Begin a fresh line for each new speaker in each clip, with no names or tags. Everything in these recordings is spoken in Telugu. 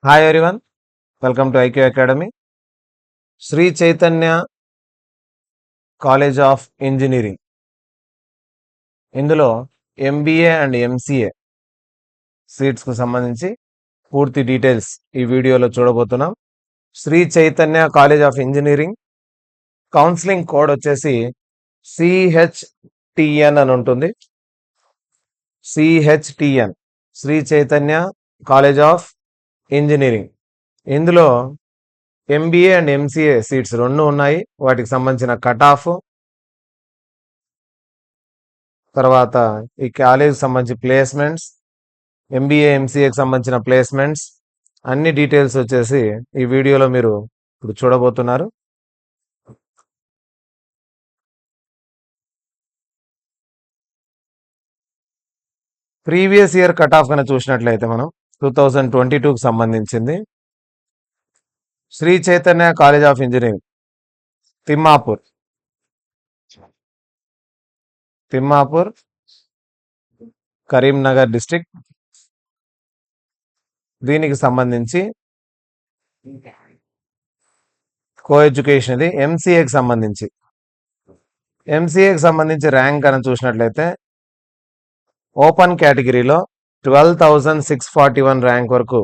Hi everyone, welcome to IQ academy. Sri Chaitanya college of engineering, ఇందులో ఎంబీఏ అండ్ ఎంసీఏ సీట్స్కు సంబంధించి పూర్తి డీటెయిల్స్ ఈ వీడియోలో చూడబోతున్నాం. Sri Chaitanya college of engineering counselling code వచ్చేసి సిహెచ్టిఎన్ అని ఉంటుంది. CHTN, Sri Chaitanya college of engineering. ఇందులో ఎంబీఏ అండ్ ఎంసీఏ సీట్స్ రెండు ఉన్నాయి. వాటికి సంబంధించిన కట్ ఆఫ్, తర్వాత ఈ కాలేజ్కి సంబంధించి ప్లేస్మెంట్స్, ఎంబీఏ ఎంసీఏకి సంబంధించిన ప్లేస్మెంట్స్, అన్ని డీటెయిల్స్ వచ్చేసి ఈ వీడియోలో మీరు ఇప్పుడు చూడబోతున్నారు. ప్రీవియస్ ఇయర్ కట్ ఆఫ్ కనుక చూసినట్లయితే మనం 2022కి సంబంధించింది Shri Chaitanya college of engineering Thimmapur Karimnagar district. దీనికి సంబంధించి కో ఎడ్యుకేషన్. ఇది ఎంసీఏకి సంబంధించి ర్యాంక్ అని చూసినట్లయితే ఓపెన్ కేటగిరీలో 12,641 ర్యాంక్ వరకు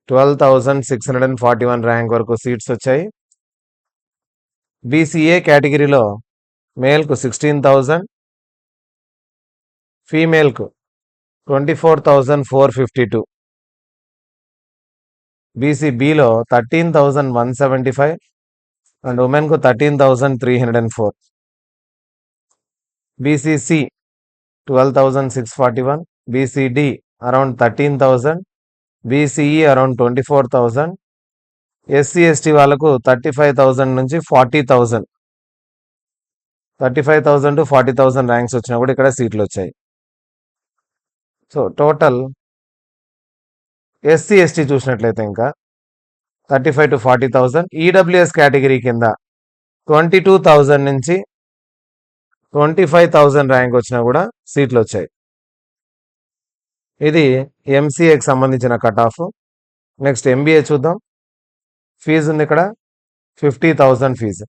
12,641 ర్యాంక్ వరకు సీట్స్ వచ్చాయి. బీసీఏ కేటగిరీలో మేల్కు 16,000, ఫీమేల్కు 24,452, బీసీబీలో 13,175 అండ్ ఉమెన్కు 13,304, BCC 12,641, BCD around 13,000, BCE around 24,000, SC ST వాళ్ళకు 35,000 నుంచి 40,000, 35,000 టు 40,000 ర్యాంక్స్ వచ్చినా కూడా ఇక్కడ సీట్లు వచ్చాయి. సో టోటల్ ఎస్సీ ఎస్టీ చూసినట్లయితే ఇంకా 35,000 to 40,000. ఈడబ్ల్యూఎస్ కేటగిరీ కింద 22,000 నుంచి 25,000 ర్యాంక్ వచ్చినా కూడా సీట్లు వచ్చాయి. ఇది ఎంసీఏకి సంబంధించిన కట్ ఆఫ్. నెక్స్ట్ ఎంబీఏ చూద్దాం. ఫీజు ఉంది ఇక్కడ 50,000 ఫీజు.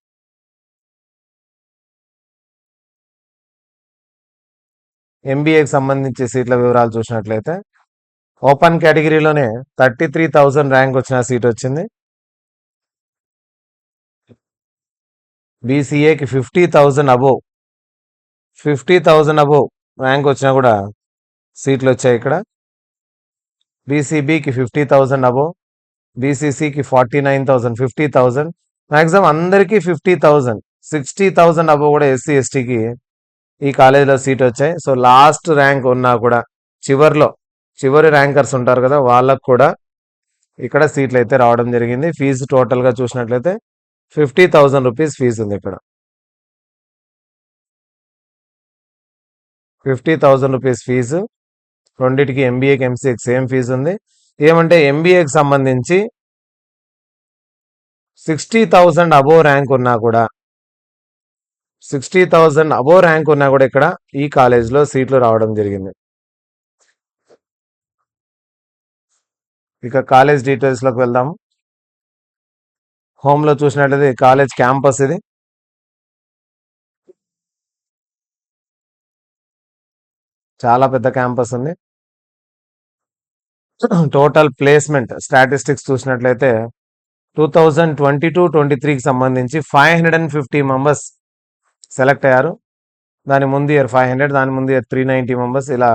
ఎంబీఏకి సంబంధించి సీట్ల వివరాలు చూసినట్లయితే ఓపెన్ కేటగిరీలోనే 33,000 ర్యాంక్ వచ్చిన సీట్ వచ్చింది. బీసీఏకి 50,000 అబోవ్ ర్యాంక్ వచ్చినా కూడా సీట్లు వచ్చాయి ఇక్కడ. బీసీబీకి 50,000 అబోవ్, బీసీసీకి 49,000, 50,000 మ్యాక్సిమం అందరికీ 50,000, 60,000 అబోవ్ కూడా ఎస్సీ ఎస్టీకి ఈ కాలేజీలో సీట్ వచ్చాయి. సో లాస్ట్ ర్యాంక్ ఉన్నా కూడా చివరి ర్యాంకర్స్ ఉంటారు కదా, వాళ్ళకు కూడా ఇక్కడ సీట్లు అయితే రావడం జరిగింది. ఫీజు టోటల్గా చూసినట్లయితే 50,000 రూపీస్ ఫీజు ఉంది ఇక్కడ. 50,000 రూపీస్ ఫీజు రెండింటికి, ఎంబీఏకి ఎంసీఏకి సేమ్ ఫీజు ఉంది. ఏమంటే ఎంబీఏకి సంబంధించి 60,000 అబోవ్ ర్యాంక్ ఉన్నా కూడా 60,000 అబోవ్ ర్యాంక్ ఉన్నా కూడా ఇక్కడ ఈ కాలేజ్లో సీట్లు రావడం జరిగింది. ఇక కాలేజ్ డీటెయిల్స్లోకి వెళ్దాము. హోమ్లో చూసినట్లయితే కాలేజ్ క్యాంపస్ ఇది. చాలా పెద్ద క్యాంపస్ ఉంది. టోటల్ ప్లేస్మెంట్ స్టాటిస్టిక్స్ చూసినట్లయితే 2022-23కి సంబంధించి 550 మెంబర్స్ సెలెక్ట్ అయ్యారు. దాని ముందు ఇయర్ 500, దాని ముందు ఇయర్ 390 మెంబర్స్. ఇలా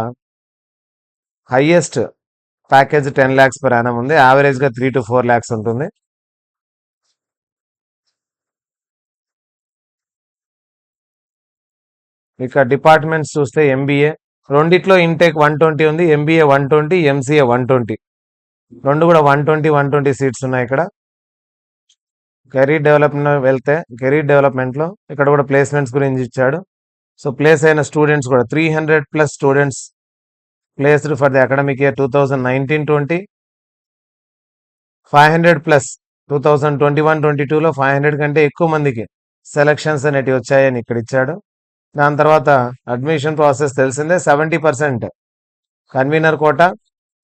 highest package 10 lakhs per annum ఉంది. యావరేజ్గా 3 to 4 lakhs ఉంటుంది. ఇక డిపార్ట్మెంట్స్ చూస్తే ఎంబీఏ రెండిట్లో ఇంటేక్ 120 ఉంది. ఎంబీఏ 120, ఎంసీఏ 120, రెండు కూడా 120 సీట్స్ ఉన్నాయి ఇక్కడ. కెరీర్ డెవలప్మెంట్లో ఇక్కడ కూడా ప్లేస్మెంట్స్ గురించి ఇచ్చాడు. సో ప్లేస్ అయిన స్టూడెంట్స్ కూడా 300+ students placed for the academic year 2019-20, 500+, 2021-22లో 500 కంటే ఎక్కువ మందికి సెలక్షన్స్ అనేటివి వచ్చాయని ఇక్కడ ఇచ్చాడు. దాని తర్వాత అడ్మిషన్ ప్రాసెస్ తెలిసిందే. 70% కన్వీనర్ కోటా,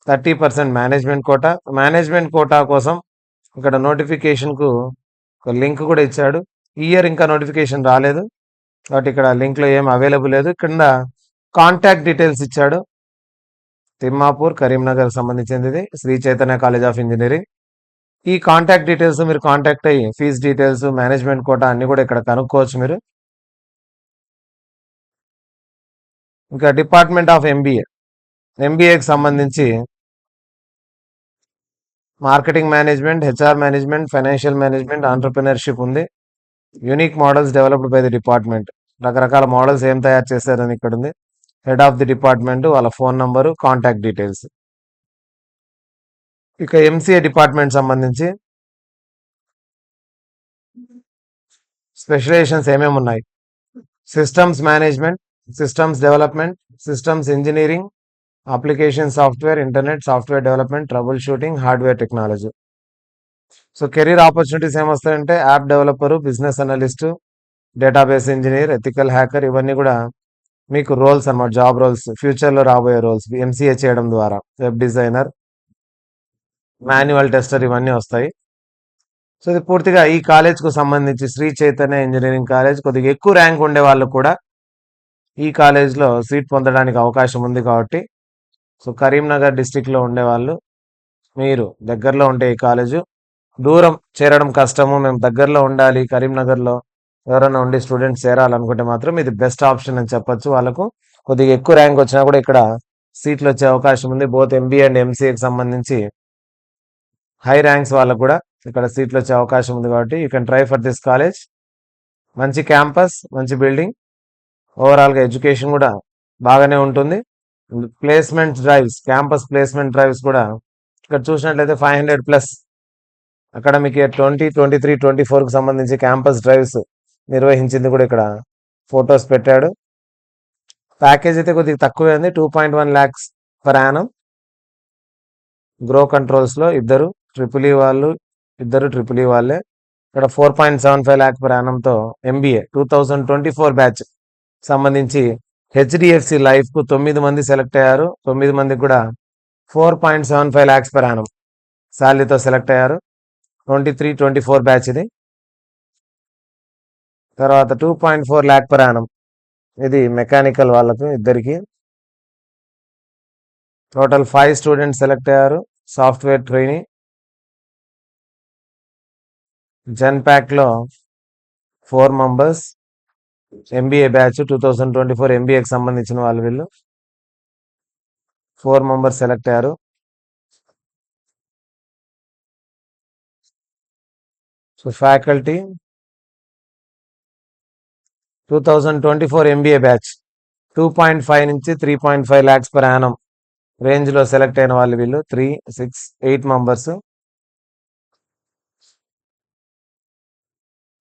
30% మేనేజ్మెంట్ కోటా కోసం ఇక్కడ నోటిఫికేషన్కు ఒక లింక్ కూడా ఇచ్చాడు. ఈ ఇయర్ ఇంకా నోటిఫికేషన్ రాలేదు కాబట్టి ఇక్కడ లింక్లో ఏం అవైలబుల్ లేదు. కింద కాంటాక్ట్ డీటెయిల్స్ ఇచ్చాడు. తిమ్మాపూర్ కరీంనగర్ సంబంధించింది ఇది, Shri Chaitanya college of engineering. ఈ కాంటాక్ట్ డీటెయిల్స్ మీరు కాంటాక్ట్ అయ్యి ఫీజ్ డీటెయిల్స్, మేనేజ్మెంట్ కోటా అన్ని కూడా ఇక్కడ కనుక్కోవచ్చు మీరు. ఇంకా డిపార్ట్మెంట్ ఆఫ్ ఎంబీఏకి సంబంధించి marketing management, HR management, financial management, entrepreneurship ఉంది. Unique models developed by the department, రకరకాల మోడల్స్ ఏం తయారు చేశారని ఇక్కడ ఉంది. హెడ్ ఆఫ్ ది డిపార్ట్మెంట్, వాళ్ళ ఫోన్ నంబరు, కాంటాక్ట్ డీటెయిల్స్. ఇక ఎంసీఏ డిపార్ట్మెంట్ సంబంధించి స్పెషలైజేషన్స్ ఏమేమి ఉన్నాయి: systems management, systems development, systems engineering, application software, internet software development, troubleshooting, hardware technology. So career opportunities ఏమొస్తాయంటే app developer, business analyst, database engineer, ethical hacker, ఇవన్నీ కూడా మీకు రోల్స్ అన్నమాట, జాబ్ రోల్స్, ఫ్యూచర్లో రాబోయే రోల్స్ ఎంసీఏ చేయడం ద్వారా. వెబ్ డిజైనర్, మాన్యువల్ టెస్టర్, ఇవన్నీ వస్తాయి. సో ఇది పూర్తిగా ఈ కాలేజ్కు సంబంధించి శ్రీ చైతన్య ఇంజనీరింగ్ కాలేజ్. కొద్దిగా ఎక్కువ ర్యాంక్ ఉండే వాళ్ళు కూడా ఈ కాలేజ్లో సీట్ పొందడానికి అవకాశం ఉంది కాబట్టి, సో కరీంనగర్ డిస్టిక్లో ఉండేవాళ్ళు మీరు దగ్గరలో ఉంటే ఈ కాలేజు, దూరం చేరడం కష్టము, మేము దగ్గరలో ఉండాలి కరీంనగర్లో ఎవరైనా ఉండి స్టూడెంట్స్ చేరాలనుకుంటే మాత్రం ఇది బెస్ట్ ఆప్షన్ అని చెప్పొచ్చు. వాళ్ళకు కొద్దిగా ఎక్కువ ర్యాంక్ వచ్చినా కూడా ఇక్కడ సీట్లు వచ్చే అవకాశం ఉంది. బోత్ ఎంబీఏ అండ్ ఎంసీఏకి సంబంధించి హై ర్యాంక్స్ వాళ్ళకు కూడా ఇక్కడ సీట్లు వచ్చే అవకాశం ఉంది కాబట్టి you can try for this college. మంచి క్యాంపస్, మంచి బిల్డింగ్, ఓవరాల్గా ఎడ్యుకేషన్ కూడా బాగానే ఉంటుంది. Placement drives, campus placement drives కూడా ఇక్కడ చూసినట్లయితే 500+ అకాడమిక్ ఇయర్ 2023-24కు సంబంధించి క్యాంపస్ డ్రైవ్స్ నిర్వహించింది కూడా ఇక్కడ ఫొటోస్ పెట్టాడు. ప్యాకేజ్ అయితే కొద్దిగా తక్కువే ఉంది, 2.1 lakhs per annum. గ్రో కంట్రోల్స్లో ఇద్దరు ట్రిపుల్ ఈ వాళ్ళే. ఇక్కడ 4.75 lakh per annumతో ఎంబీఏ 2024 బ్యాచ్ సంబంధించి హెచ్డిఎఫ్సి లైఫ్కు 9 మంది సెలెక్ట్ అయ్యారు. 9 మందికి కూడా 4.75 lakhs per annum శాలరీతో సెలెక్ట్ అయ్యారు. 23-24 బ్యాచ్ ఇది. తర్వాత 2.4 lakh per annum ఇది మెకానికల్ వాళ్ళకు ఇద్దరికి. టోటల్ 5 స్టూడెంట్స్ సెలెక్ట్ అయ్యారు. సాఫ్ట్వేర్ ట్రైనీ జెన్పాక్లో 4 మెంబర్స్. ఎంబీఏ బ్యాచ్ 2024 ఎంబీఏకి సంబంధించిన వాళ్ళు వీళ్ళు 4 మెంబర్స్ సెలెక్ట్ అయ్యారు. సో ఫ్యాకల్టీ 2024 ఎంబీఏ బ్యాచ్ 2.5 నుంచి 3.5 lakhs per annum రేంజ్లో సెలెక్ట్ అయిన వాళ్ళు వీళ్ళు 3, 6, 8 మెంబర్స్.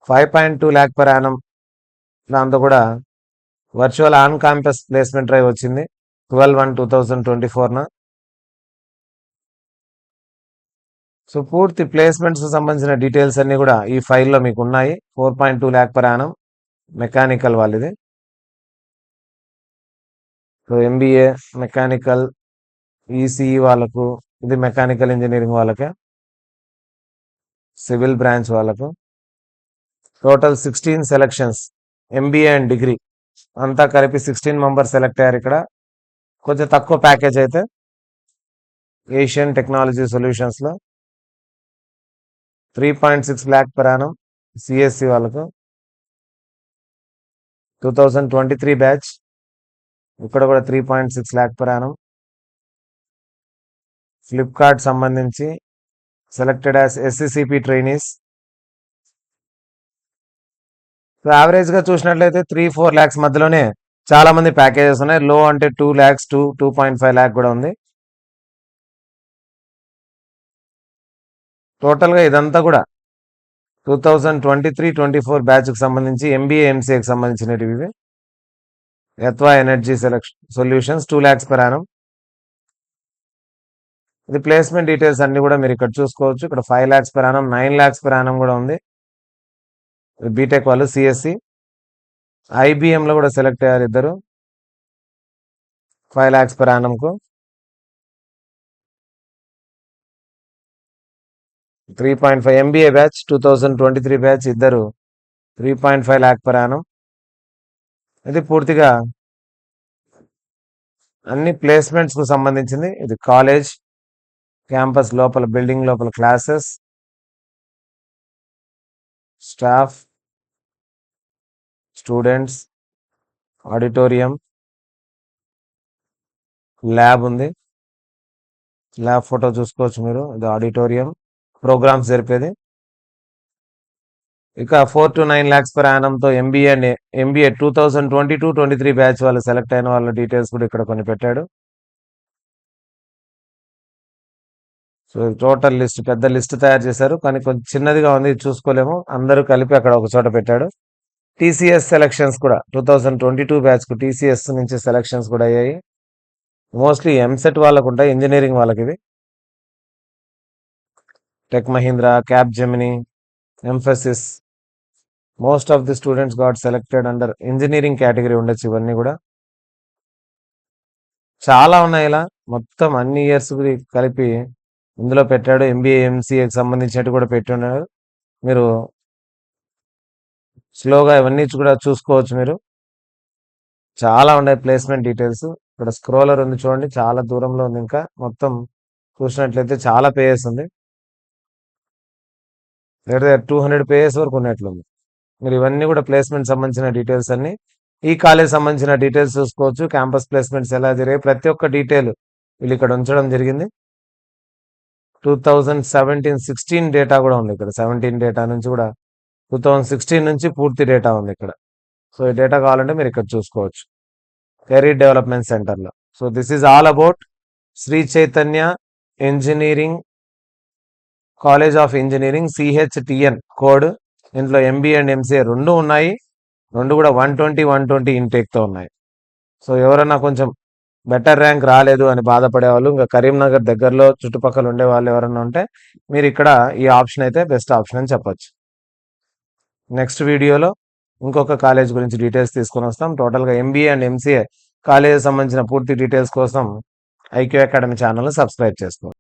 5.2 lakh per annum దాంతో కూడా virtual on campus placement drive వచ్చింది 12/1/2024న. సో పూర్తి ప్లేస్మెంట్స్ సంబంధించిన డీటెయిల్స్ అన్ని కూడా ఈ ఫైల్లో మీకు ఉన్నాయి. 4.2 lakh per annum మెకానికల్ వాళ్ళది. సో ఎంబీఏ మెకానికల్, ఈసీఈ వాళ్ళకు, ఇది మెకానికల్ ఇంజనీరింగ్ వాళ్ళకే, సివిల్ బ్రాంచ్ వాళ్ళకు. Total 16 selections, MBA and degree అంతా కలిపి 16 మెంబర్స్ సెలెక్ట్ అయ్యారు. ఇక్కడ కొంచెం తక్కువ ప్యాకేజ్ అయితే ఏషియన్ టెక్నాలజీ సొల్యూషన్స్లో 3.6 lakh per annum సిఎస్సి వాళ్ళకు. 2023 బ్యాచ్ ఇక్కడ కూడా 3.6 lakh per annum. ఫ్లిప్కార్ట్ సంబంధించి సెలెక్టెడ్ యాజ్ ఎస్సీసీపీ ట్రైనీస్. యావరేజ్గా చూసినట్లయితే 3-4 lakhs మధ్యలోనే చాలా మంది ప్యాకేజెస్ ఉన్నాయి. లో అంటే 2 lakhs, 2.5 lakh కూడా ఉంది. టోటల్గా ఇదంతా కూడా 2023-24 బ్యాచ్కి సంబంధించి ఎంబీఏ ఎంసీఏకి సంబంధించినవి ఇవి. ఎత్వా energy solutions 2 lakhs per annum. ఇది ప్లేస్మెంట్ డీటెయిల్స్ అన్ని కూడా మీరు ఇక్కడ చూసుకోవచ్చు. ఇక్కడ 5 lakhs per annum, 9 lakhs per annum కూడా ఉంది. బీటెక్ వాళ్ళు సిఎస్సి. ఐబిఎంలో కూడా సెలెక్ట్ అయ్యారు ఇద్దరు 5 lakhs per annumకు. 3.5 MBA batch 2023 batch ఇద్దరు 3.5 lakh per annum. ఇది పూర్తిగా అన్ని ప్లేస్మెంట్స్ కు సంబంధించింది. ఇది కాలేజ్ క్యాంపస్ లోపల బిల్డింగ్ లోపల classes, staff, students, auditorium, lab ఉంది. ల్యాబ్ ఫోటో చూసుకోవచ్చు మీరు. ఇది ఆడిటోరియం, ప్రోగ్రామ్స్ జరిపేది. ఇక 4 to 9 lakhs per annum తో ఎంబీఏ 2022-23 బ్యాచ్ వాళ్ళు సెలెక్ట్ అయిన వాళ్ళ డీటెయిల్స్ కూడా ఇక్కడ కొన్ని పెట్టాడు. సో టోటల్ లిస్ట్, పెద్ద లిస్ట్ తయారు చేశారు, కానీ కొంచెం చిన్నదిగా ఉంది, ఇది చూసుకోలేము. అందరూ కలిపి అక్కడ ఒక చోట పెట్టాడు. టీసీఎస్ సెలక్షన్స్ కూడా 2022 బ్యాచ్ కు టీసీఎస్ నుంచి సెలక్షన్స్ కూడా అయ్యాయి. మోస్ట్లీ ఎంసెట్ వాళ్ళకు ఉంటాయి, ఇంజనీరింగ్ వాళ్ళకి ఇవి. Tech Mahindra, cap Gemini, emphasis, most of the students got selected under engineering category ఉండొచ్చు. ఇవన్నీ కూడా చాలా ఉన్నాయి. ఇలా మొత్తం అన్ని ఇయర్స్ కలిపి ఇందులో పెట్టాడు. ఎంబీఏ ఎంసీఏకి సంబంధించినట్టు కూడా పెట్టి ఉన్నారు. మీరు స్లోగా ఇవన్నీ కూడా చూసుకోవచ్చు. మీరు చాలా ఉన్నాయి ప్లేస్మెంట్ డీటెయిల్స్. ఇక్కడ స్క్రోలర్ ఉంది చూడండి, చాలా దూరంలో ఉంది. ఇంకా మొత్తం చూసినట్లయితే చాలా పేజెస్ ఉంది. దగ్గర 200 పేజెస్ వరకు ఉన్నట్లుంది. మీరు ఇవన్నీ కూడా ప్లేస్మెంట్ సంబంధించిన డీటెయిల్స్ అన్ని, ఈ కాలేజ్ సంబంధించిన డీటెయిల్స్ చూసుకోవచ్చు. క్యాంపస్ ప్లేస్మెంట్స్ ఎలా జరిగాయి ప్రతి ఒక్క డీటెయిల్ వీళ్ళు ఇక్కడ ఉంచడం జరిగింది. 2017-16 డేటా కూడా ఉంది ఇక్కడ. 17 డేటా నుంచి కూడా 2016 నుంచి పూర్తి డేటా ఉంది ఇక్కడ. సో ఈ డేటా కావాలంటే మీరు ఇక్కడ చూసుకోవచ్చు కెరీర్ డెవలప్మెంట్ సెంటర్లో. So this is all about Shri Chaitanya engineering college of engineering, CHTN code. ఇందులో ఎంబీఏ అండ్ ఎంసీఏ రెండు ఉన్నాయి. రెండు కూడా 120 ఇంటేక్తో ఉన్నాయి. సో ఎవరైనా కొంచెం బెటర్ ర్యాంక్ రాలేదు అని బాధపడే వాళ్ళు, ఇంకా కరీంనగర్ దగ్గరలో చుట్టుపక్కల ఉండే వాళ్ళు ఎవరైనా ఉంటే మీరు ఇక్కడ ఈ ఆప్షన్ అయితే బెస్ట్ ఆప్షన్ అని చెప్పొచ్చు. నెక్స్ట్ వీడియోలో ఇంకొక కాలేజ్ గురించి డీటెయిల్స్ తీసుకొని వస్తాం. టోటల్గా ఎంబీఏ అండ్ ఎంసీఏ కాలేజ్ సంబంధించిన పూర్తి డీటెయిల్స్ కోసం ఐక్యూ అకాడమీ ఛానల్ని సబ్స్క్రైబ్ చేసుకోండి.